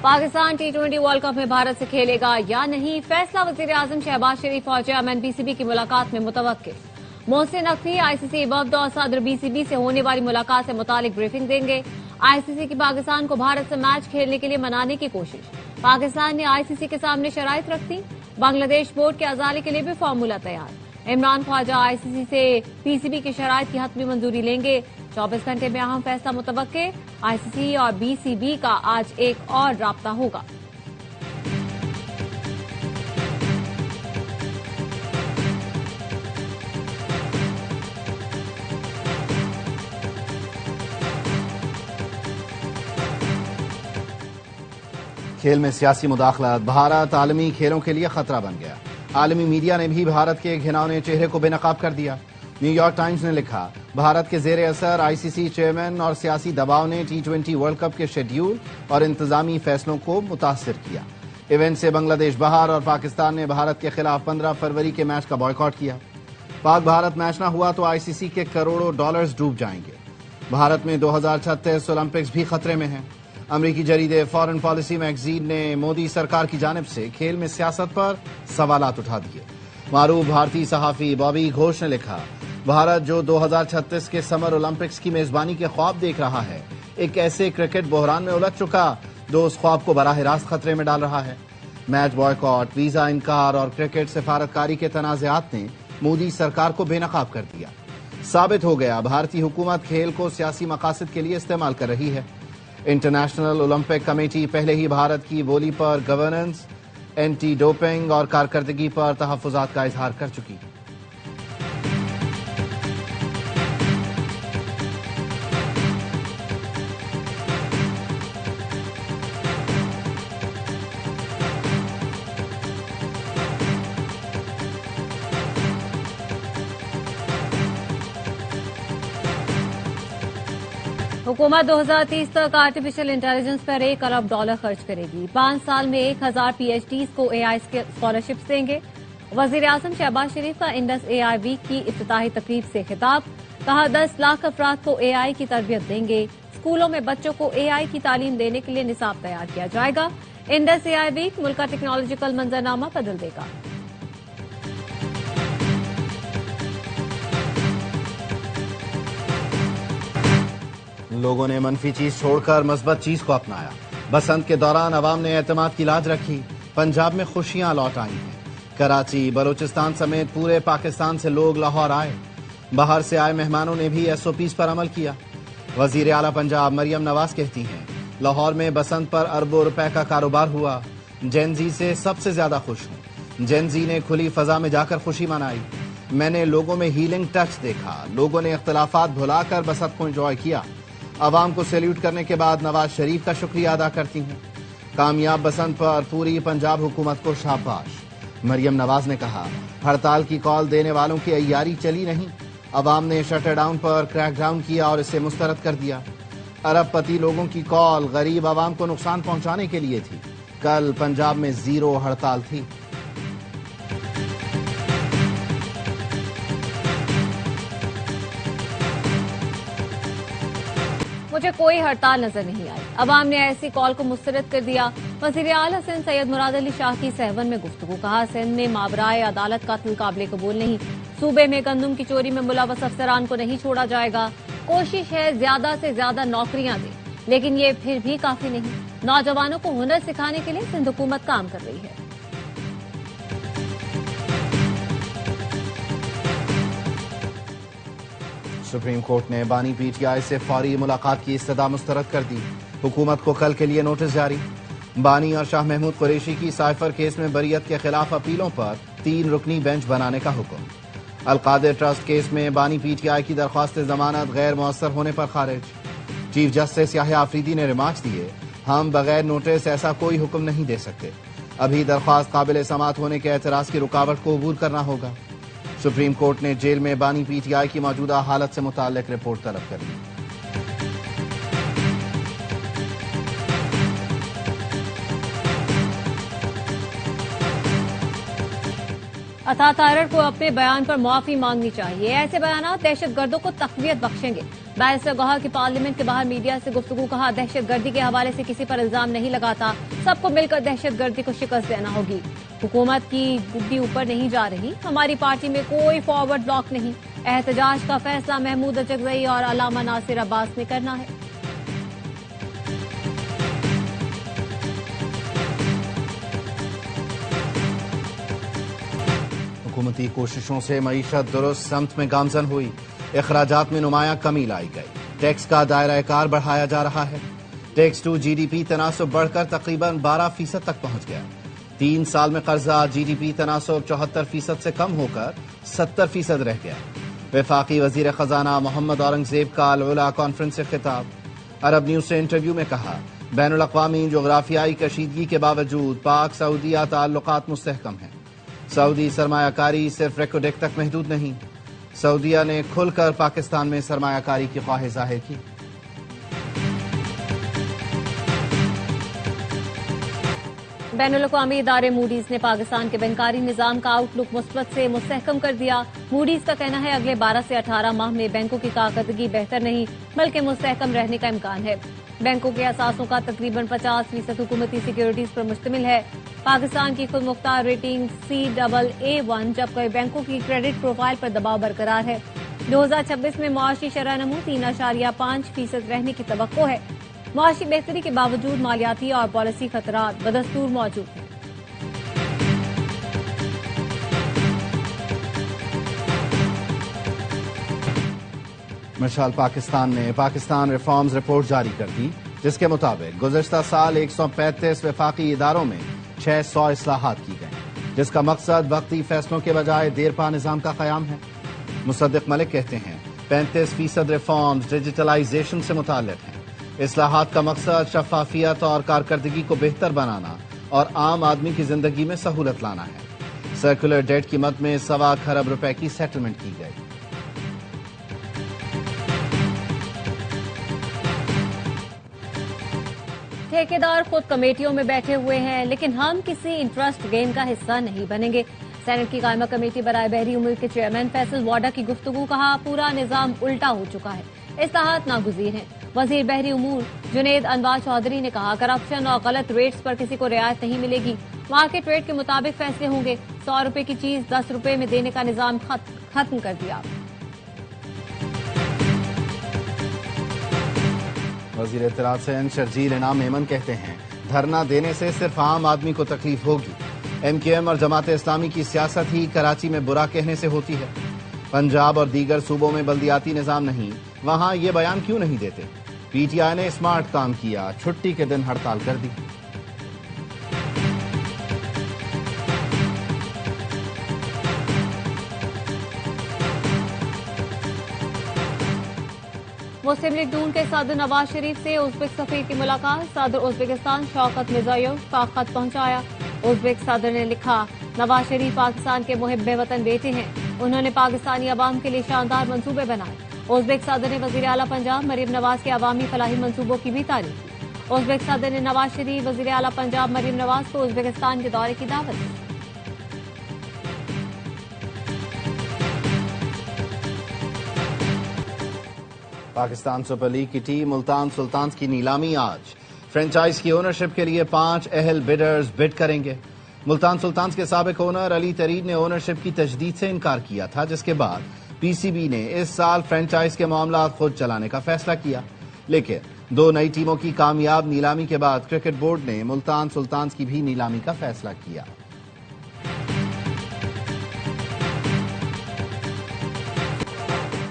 Pakistan T20 world cup में भारत से खेलेगा या नहीं, फैसला वज़ीर-ए-आज़म शहबाज शरीफ और चेयरमैन बीसीबी की मुलाकात में मुतवक्किल। मोहसिन नकवी आईसीसी वफद और सदर बीसीबी से होने वाली मुलाकात से मुतालिक ब्रीफिंग देंगे। आईसीसी की पाकिस्तान को भारत से मैच खेलने के लिए मनाने की कोशिश। पाकिस्तान ने आईसीसी के सामने शराइत रख दी। बांग्लादेश बोर्ड के अजाले के लिए भी फार्मूला तैयार। इमरान ख्वाजा आईसीसी से पीसीबी की शराइत की हतमी मंजूरी लेंगे। 24 घंटे में अहम फैसला मुतवक्के। आईसीसी और बीसीबी का आज एक और राब्ता होगा। खेल में सियासी मुदाखलत, भारत आलमी खेलों के लिए खतरा बन गया। आलमी मीडिया ने भी भारत के घिनौने चेहरे को बेनकाब कर दिया। न्यूयॉर्क टाइम्स ने लिखा, भारत के जेर असर आईसीसी चेयरमैन और सियासी दबाव ने T20 वर्ल्ड कप के शेड्यूल और इंतजामी फैसलों को मुतासिर किया। इवेंट से बांग्लादेश बाहर और पाकिस्तान ने भारत के खिलाफ 15 फरवरी के मैच का बॉयकॉट किया। पाक भारत मैच न हुआ तो आईसीसी के करोड़ों डॉलर्स डूब जाएंगे। भारत में 2036 ओलंपिक्स भी खतरे में हैं। अमरीकी जरीदे फॉरेन पॉलिसी मैगजीन ने मोदी सरकार की जानिब से खेल में सियासत पर सवालात उठा दिए। मारूफ भारतीय सहाफी बॉबी घोष ने लिखा, भारत जो 2036 के समर ओलंपिक्स की मेजबानी के ख्वाब देख रहा है, एक ऐसे क्रिकेट बहरान में उलझ चुका जो उस ख्वाब को बराह रास्त खतरे में डाल रहा है। मैच बॉयकॉट, वीजा इनकार और क्रिकेट सिफारतकारी के तनाज़ात ने मोदी सरकार को बेनकाब कर दिया। साबित हो गया भारतीय हुकूमत खेल को सियासी मकासद के लिए इस्तेमाल कर रही है। इंटरनेशनल ओलंपिक कमेटी पहले ही भारत की बोली पर गवर्नेंस, एंटी डोपिंग और कारकर्दगी पर तहफ्फुज़ात का इजहार कर चुकी है। हुकूमत 2030 तक आर्टिफिशियल इंटेलिजेंस पर $1 अरब खर्च करेगी। 5 साल में 1000 PhDs को AI स्कॉलरशिप्स देंगे। वज़ीर-ए-आज़म शहबाज शरीफ का इंडस AI वीक की इफ्तिताही तकरीब से खिताब। कहा, 10 लाख अफराद को AI की तरबियत देंगे। स्कूलों में बच्चों को AI की तालीम देने के लिए निसाब तैयार किया जाएगा। इंडस AI वीक मुल्क का टेक्नोलॉजिकल मंजरनामा बदल देगा। लोगों ने मनफी चीज छोड़कर मस्बत चीज को अपनाया। बसंत के दौरान अवाम ने एतमाद की लाज रखी। पंजाब में खुशियां लौट आई हैं। कराची, बलूचिस्तान समेत पूरे पाकिस्तान से लोग लाहौर आए। बाहर से आए मेहमानों ने भी SOPs पर अमल किया। वजीर आला पंजाब मरियम नवाज कहती हैं, लाहौर में बसंत पर अरबों रुपए का कारोबार हुआ। जेनजी से सबसे ज्यादा खुश हूँ। जेनजी ने खुली फजा में जाकर खुशी मनाई। मैंने लोगों में हीलिंग टच देखा। लोगों ने इख्तलाफात भुलाकर बसंत को एंजॉय किया। अवाम को सैल्यूट करने के बाद नवाज शरीफ का शुक्रिया अदा करती हूँ। कामयाब बसंत पर पूरी पंजाब हुकूमत को शाबाश। मरियम नवाज ने कहा, हड़ताल की कॉल देने वालों की अय्यारी चली नहीं। अवाम ने शटर डाउन पर क्रैक डाउन किया और इसे मुस्तरद कर दिया। अरबपति लोगों की कॉल गरीब अवाम को नुकसान पहुंचाने के लिए थी। कल पंजाब में 0 हड़ताल थी। मुझे कोई हड़ताल नजर नहीं आई। अवाम ने ऐसी कॉल को मुस्तरद कर दिया। वज़ीर आला सिंध सैयद मुराद अली शाह की सहवन में गुफ्तगू। कहा, सिंध में मावराए अदालत कत्ल काबिल कबूल नहीं। सूबे में गंदम की चोरी में मुलव्वस अफसरान को नहीं छोड़ा जाएगा। कोशिश है ज्यादा से ज्यादा नौकरियां दें, लेकिन ये फिर भी काफी नहीं। नौजवानों को हुनर सिखाने के लिए सिंध हुकूमत काम कर रही है। सुप्रीम कोर्ट ने बानी PTI से फौरी मुलाकात की इस्तदा मुस्तरद कर दी। हुकूमत को कल के लिए नोटिस जारी। बानी और शाह महमूद कुरैशी की साइफर केस में बरियत के खिलाफ अपीलों पर 3 रुकनी बेंच बनाने का हुक्म। अलकादिर ट्रस्ट केस में बानी PTI की दरख्वास्त जमानत गैर मुअस्सर होने पर खारिज। चीफ जस्टिस याह्या आफरीदी ने रिमार्क्स दिए, हम बगैर नोटिस ऐसा कोई हुक्म नहीं दे सकते। अभी दरख्वास्त काबिल समाअत होने के एतराज की रुकावट को अबूर करना होगा। सुप्रीम कोर्ट ने जेल में बानी PTI की मौजूदा हालत से मुताल्लिक रिपोर्ट तलब कर ली। अता तारड़ को अपने बयान पर माफी मांगनी चाहिए। ऐसे बयान दहशत गर्दों को तकवीत बख्शेंगे। बैरिस्टर कहा कि पार्लियामेंट के बाहर मीडिया से गुफ्तगू कहा, दहशत गर्दी के हवाले से किसी पर इल्जाम नहीं लगाता, सबको मिलकर दहशत गर्दी को शिकस्त देना होगी। हुकूमत की गुड्डी ऊपर नहीं जा रही, हमारी पार्टी में कोई फॉरवर्ड ब्लॉक नहीं। एहतजाज का फैसला महमूद अचकजई और अलामा नासिर अब्बास ने करना है। हुकूमती कोशिशों से मईशत दुरुस्त समत में गामजन हुई। अखराजात में नुमायां कमी लाई गई। टैक्स का दायरा कार बढ़ाया जा रहा है। टैक्स टू जीडीपी तनासब बढ़कर तकरीबन 12% तक पहुंच गया। 3 साल में कर्जा जीडीपी तनासब 74% से कम होकर 70% रह गया। वफाकी वजीर खजाना मोहम्मद औरंगजेब का अल-उला कॉन्फ्रेंस से खिताब। अरब न्यूज से इंटरव्यू में कहा, बैनुल-अक़वामी जोग्राफियाई कशीदगी के बावजूद पाक सऊदीया ताल्लुकात मुस्तहकम हैं। सऊदी सरमायाकारी सिर्फ रेकोडेक तक महदूद नहीं। सऊदीया ने खुलकर पाकिस्तान में सरमायाकारी की ख्वाहिश जाहिर की। बैनुल-अक़वामी इदारे मूडीज ने पाकिस्तान के बैंकारी निजाम का आउटलुक मुस्बत से मुस्तहकम कर दिया। मूडीज का कहना है अगले 12 से 18 माह में बैंकों की कारकर्दगी बेहतर नहीं बल्कि मुस्तहकम रहने का इम्कान है। बैंकों के असासों का तकरीबन 50% हुकूमती सिक्योरिटीज पर मुश्तमिल है। पाकिस्तान की खुद मुख्तार रेटिंग CAA1 जबकि बैंकों की क्रेडिट प्रोफाइल पर दबाव बरकरार है। 2026 में मुआशी शरह नमू 3.5% रहने की तवक्को है। मुआशी बेहतरी के बावजूद मालियाती और पॉलिसी खतरात बदस्तूर मौजूद हैं। मिसाल पाकिस्तान ने पाकिस्तान रिफॉर्म्स रिपोर्ट जारी कर दी, जिसके मुताबिक गुज़श्ता साल 135 वफाकी इदारों में 600 इस्लाहात की गई, जिसका मकसद वक्ती फैसलों के बजाय देरपा निजाम का क़याम है। मुसद्दिक मलिक कहते हैं 35% रिफॉर्म्स डिजिटलाइजेशन से मुताल्लिक हैं। इस्लाहात का मकसद शफाफियत और कारकर्दगी को बेहतर बनाना और आम आदमी की जिंदगी में सहूलत लाना है। सर्कुलर डेट की मद में 1.25 खरब रुपए की सेटलमेंट की गई। ठेकेदार खुद कमेटियों में बैठे हुए हैं, लेकिन हम किसी इंटरेस्ट गेम का हिस्सा नहीं बनेंगे। सेनेट की कायमा कमेटी बराए बहरी उमूर के चेयरमैन फैसल वाडा की गुफ्तगू। कहा, पूरा निजाम उल्टा हो चुका है, इस्लाहात नागुज़ीर हैं। वजीर बहरी उमूर जुनेद अनवार चौधरी ने कहा, करप्शन और गलत रेट्स पर किसी को रियायत नहीं मिलेगी। मार्केट रेट के मुताबिक फैसले होंगे। 100 रुपए की चीज 10 रुपए में देने का निजाम खत्म कर दिया। वजीर इत्तलात सिंध शर्जील इनाम मेमन कहते हैं, धरना देने से सिर्फ आम आदमी को तकलीफ होगी। MKM और जमात इस्लामी की सियासत ही कराची में बुरा कहने से होती है। पंजाब और दीगर सूबों में बल्दियाती निजाम नहीं, वहां ये बयान क्यों नहीं देते? PTI ने स्मार्ट काम किया, छुट्टी के दिन हड़ताल कर दी। मुस्लिम लीग नून के सदर नवाज शरीफ से उज़्बेक सफीर की मुलाकात। सदर उज़्बेकिस्तान शौकत मिर्ज़ायोव का खत पहुंचाया। उज़्बेक सदर ने लिखा, नवाज शरीफ पाकिस्तान के मुहिब्बे वतन बेटे हैं। उन्होंने पाकिस्तानी अवाम के लिए शानदार मंसूबे बनाए। उज़्बेक सदर ने वज़ीर आला पंजाब मरीम नवाज के अवामी फलाही मंसूबों की भी तारीफ की। उज़्बेक सदर ने नवाज शरीफ, वज़ीर आला पंजाब मरीम नवाज को उज़्बेकिस्तान के दौरे की दावत दी। पाकिस्तान सुपर लीग की टीम मुल्तान सुल्तान्स की नीलामी आज। फ्रेंचाइज की ओनरशिप के लिए 5 अहल बिडर्स बिड करेंगे। मुल्तान सुल्तान्स के साबिक ओनर अली तरीन ने ओनरशिप की तजदीद से इनकार किया था, जिसके बाद PCB ने इस साल फ्रेंचाइज के मामला खुद चलाने का फैसला किया। लेकिन 2 नई टीमों की कामयाब नीलामी के बाद क्रिकेट बोर्ड ने मुल्तान सुल्तान्स की भी नीलामी का फैसला किया।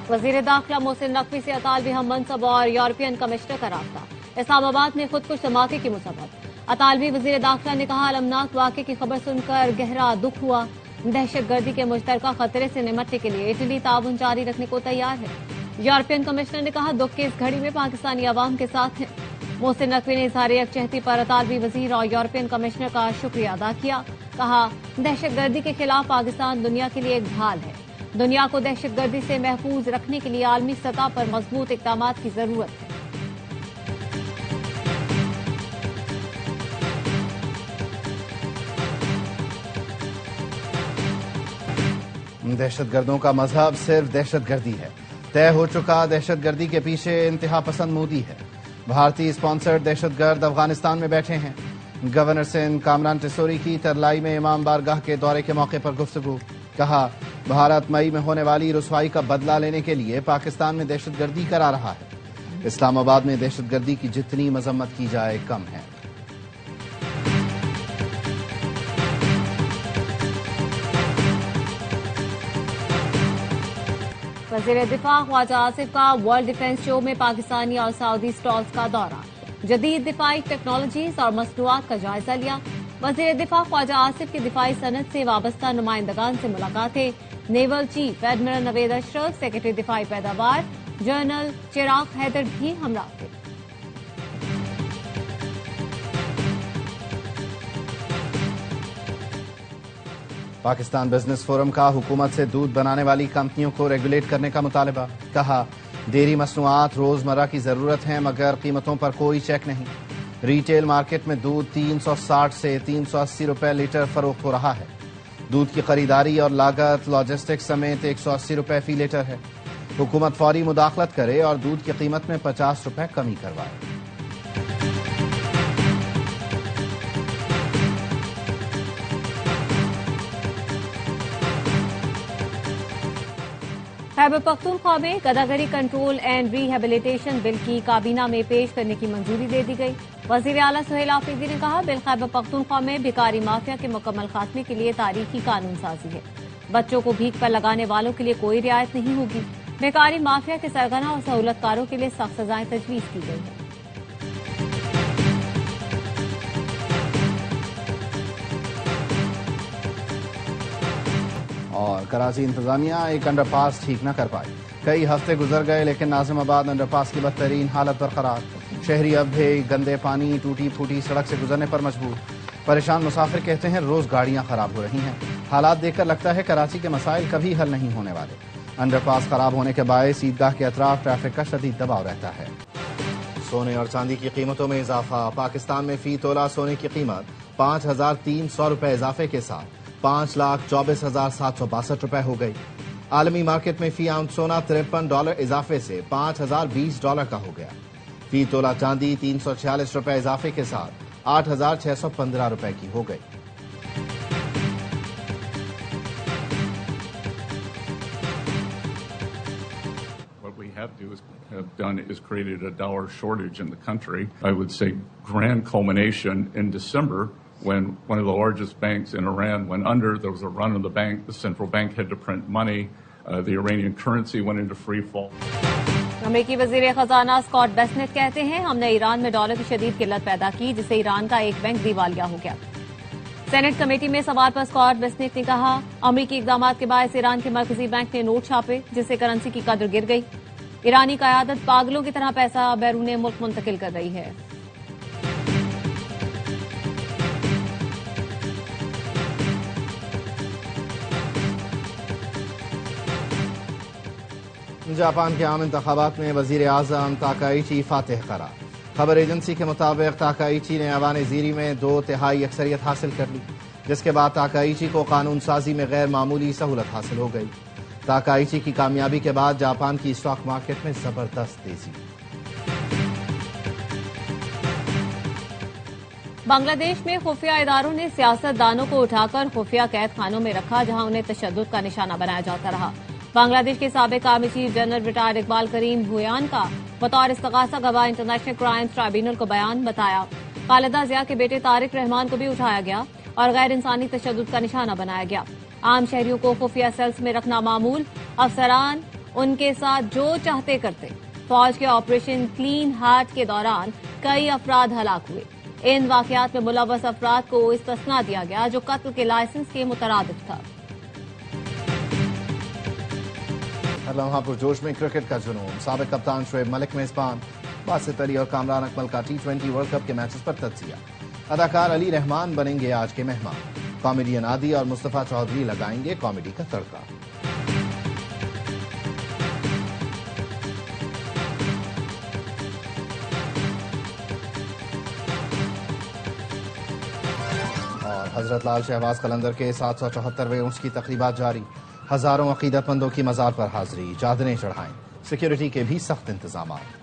वजीर दाखिला मोहसिन नकवी से अतालवी हम मनसब और यूरोपियन कमिश्नर का राब्ता। इस्लामाबाद में खुद कुछ धमाके की मुसब्बत। अतालवी वजीर दाखिला ने कहा, अलमनाक वाक़े की खबर सुनकर गहरा दुख हुआ। दहशत गर्दी के मुश्तरका खतरे से निमटने के लिए इटली ताउन जारी रखने को तैयार है। यूरोपियन कमिश्नर ने कहा, दुख की इस घड़ी में पाकिस्तानी अवाम के साथ है। मोहसिन नकवी ने इज़हार यकजहती पर अतालवी वजीर और यूरोपियन कमिश्नर का शुक्रिया अदा किया। कहा, दहशत गर्दी के खिलाफ पाकिस्तान दुनिया के लिए एक ढाल है। दुनिया को दहशत गर्दी से महफूज रखने के लिए आलमी सतह पर मजबूत इक़दामात की जरूरत है। دہشت گردوں کا مذہب صرف دہشت گردی ہے، طے ہو چکا دہشت گردی کے پیچھے انتہا پسند مودی ہے۔ بھارتی اسپانسرڈ دہشت گرد افغانستان میں بیٹھے ہیں۔ گورنر سندھ کامران ٹیسوری کی ترلائی میں امام بارگاہ کے دورے کے موقع پر گفتگو، کہا بھارت مئی میں ہونے والی رسوائی کا بدلہ لینے کے لیے پاکستان میں دہشت گردی کرا رہا ہے۔ اسلام آباد میں دہشت گردی کی جتنی مذمت کی جائے کم ہے۔ وزیر دفاع خواجہ آصف کا ورلڈ ڈیفنس شو میں پاکستانی اور سعودی اسٹالز کا دورہ، جدید دفاعی ٹیکنالوجیز اور مصنوعات کا جائزہ لیا۔ وزیر دفاع خواجہ آصف کی دفاعی صنعت سے وابستہ نمائندگان سے ملاقاتیں، نیول چیف ایڈمرل نوید اشرف، سیکرٹری دفاعی پیداوار جنرل چراغ حیدر بھی ہمراہ تھے۔ پاکستان بزنس فورم کا حکومت سے دودھ بنانے والی کمپنیوں کو ریگولیٹ کرنے کا مطالبہ، کہا ڈیری مصنوعات روزمرہ کی ضرورت ہیں مگر قیمتوں پر کوئی چیک نہیں۔ ریٹیل مارکیٹ میں دودھ 360 سے 380 روپے لیٹر فروخت ہو رہا ہے۔ دودھ کی خریداری اور لاگت لاجسٹکس سمیت 180 روپے فی لیٹر ہے۔ حکومت فوری مداخلت کرے اور دودھ کی قیمت میں 50 روپے کمی کروائے۔ خیبر پختونخوا میں گداگری کنٹرول اینڈ ری ہیبلیٹیشن بل کی کابینہ میں پیش کرنے کی منظوری دے دی گئی۔ وزیر اعلیٰ سہیل آفریدی نے کہا بل خیبر پختونخوا میں بھکاری مافیا کے مکمل خاتمے کے لیے تاریخی قانون سازی ہے۔ بچوں کو بھیک پر لگانے والوں کے لیے کوئی رعایت نہیں ہوگی۔ بھکاری مافیا کے سرگنا اور سہولت کاروں کے لیے سخت سزائیں تجویز کی گئی ہیں۔ اور کراچی انتظامیہ ایک انڈر پاس ٹھیک نہ کر پائی۔ کئی ہفتے گزر گئے لیکن ناظم آباد انڈر پاس کی بدترین حالت برقرار۔ شہری اب بھی گندے پانی ٹوٹی پھوٹی سڑک سے گزرنے پر مجبور۔ پریشان مسافر کہتے ہیں روز گاڑیاں خراب ہو رہی ہیں۔ حالات دیکھ کر لگتا ہے کراچی کے مسائل کبھی حل نہیں ہونے والے۔ انڈر پاس خراب ہونے کے باعث عیدگاہ کے اطراف ٹریفک کا شدید دباؤ رہتا ہے۔ سونے اور چاندی کی قیمتوں میں اضافہ۔ پاکستان میں فی تولہ سونے کی قیمت 5,300 روپے اضافے کے ساتھ 5,24,762 روپے ہو گئی۔ عالمی مارکیٹ میں فی اونس سونا $53 اضافے سے $5,020 کا ہو گیا۔ فی تولہ چاندی 346 روپے اضافے کے ساتھ 8,615 روپے کی ہو گئی۔ What we have done is created a dollar shortage in the country. I would say grand culmination in December when one of the largest banks in Iran went under. There was a run on the bank. The central bank had to print money. The Iranian currency went into free fall. امریکی وزیر خزانہ Scott Besant کہتے ہیں ہم نے ایران میں dollar کی شدید قلت پیدا کی جس سے ایران کا ایک بینک دیوالیہ ہو گیا۔ سینٹ کمیٹی میں سوال پر اسکاٹ بیسنٹ نے کہا امریکی اقدامات کے باعث ایران کے مرکزی بینک نے نوٹ چھاپے جس سے کرنسی کی قدر گر گئی۔ ایرانی قیادت پاگلوں کی طرح پیسہ بیرون ملک منتقل کر رہی ہے۔ جاپان کے عام انتخابات میں وزیر اعظم تاکائیچی فاتح قرار۔ خبر ایجنسی کے مطابق تاکائیچی نے ایوان زیری میں 2/3 اکثریت حاصل کر لی جس کے بعد تاکائیچی کو قانون سازی میں غیر معمولی سہولت حاصل ہو گئی۔ تاکائیچی کی کامیابی کے بعد جاپان کی اسٹاک مارکیٹ میں زبردست تیزی۔ بنگلہ دیش میں خفیہ اداروں نے سیاست دانوں کو اٹھا کر خفیہ قید خانوں میں رکھا جہاں انہیں تشدد کا نشانہ بنایا جاتا رہا۔ بنگلہ دیش کے سابق army chief general retired Iqbal Karim Bhuiyan کا بطور استغاثہ گواہ انٹرنیشنل کرائمز ٹرائبیونل کو بیان بتایا۔ خالدہ ضیاء کے بیٹے طارق رحمان کو بھی اٹھایا گیا اور غیر انسانی تشدد کا نشانہ بنایا گیا۔ عام شہریوں کو خفیہ سیلز میں رکھنا معمول، افسران ان کے ساتھ جو چاہتے کرتے۔ فوج کے آپریشن کلین ہارٹ کے دوران کئی افراد ہلاک ہوئے۔ ان واقعات میں ملوث افراد کو استثناء دیا گیا جو قتل کے لائسنس کے مترادف تھا۔ ہر لمحہ پرجوش میں کرکٹ کا جنون۔ سابق کپتان شعیب ملک میزبان، باسط علی اور کامران اکمل کا T20 ورلڈ کپ کے میچز پر تجزیہ۔ اداکار علی رحمان بنیں گے آج کے مہمان۔ کامیڈین عادی اور مصطفیٰ چودھری لگائیں گے کامیڈی کا تڑکا۔ اور حضرت لال شہباز قلندر کے 774ویں عرس کی تقریبات جاری۔ ہزاروں عقیدت مندوں کی مزار پر حاضری، چادریں چڑھائیں، سیکیورٹی کے بھی سخت انتظامات۔